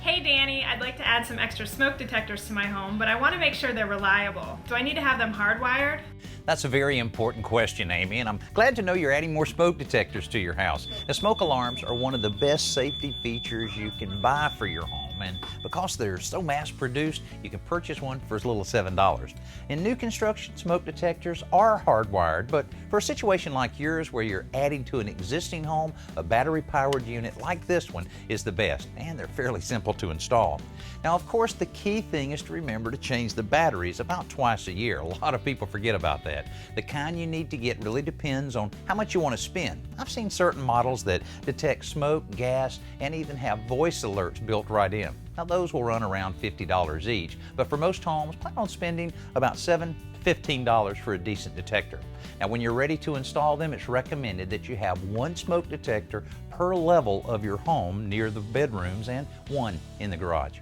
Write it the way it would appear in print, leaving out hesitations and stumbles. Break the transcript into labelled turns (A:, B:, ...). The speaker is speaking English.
A: Hey Danny, I'd like to add some extra smoke detectors to my home, but I want to make sure they're reliable. Do I need to have them hardwired?
B: That's a very important question, Amy, and I'm glad to know you're adding more smoke detectors to your house. The smoke alarms are one of the best safety features you can buy for your home, and because they're so mass-produced, you can purchase one for as little as $7. In new construction, smoke detectors are hardwired, but for a situation like yours where you're adding to an existing home, a battery-powered unit like this one is the best, and they're fairly simple to install. Now, of course, the key thing is to remember to change the batteries about twice a year. A lot of people forget about that. The kind you need to get really depends on how much you want to spend. I've seen certain models that detect smoke, gas, and even have voice alerts built right in. Now, those will run around $50 each, but for most homes, plan on spending about $7 to $15 for a decent detector. Now, when you're ready to install them, it's recommended that you have one smoke detector per level of your home near the bedrooms and one in the garage.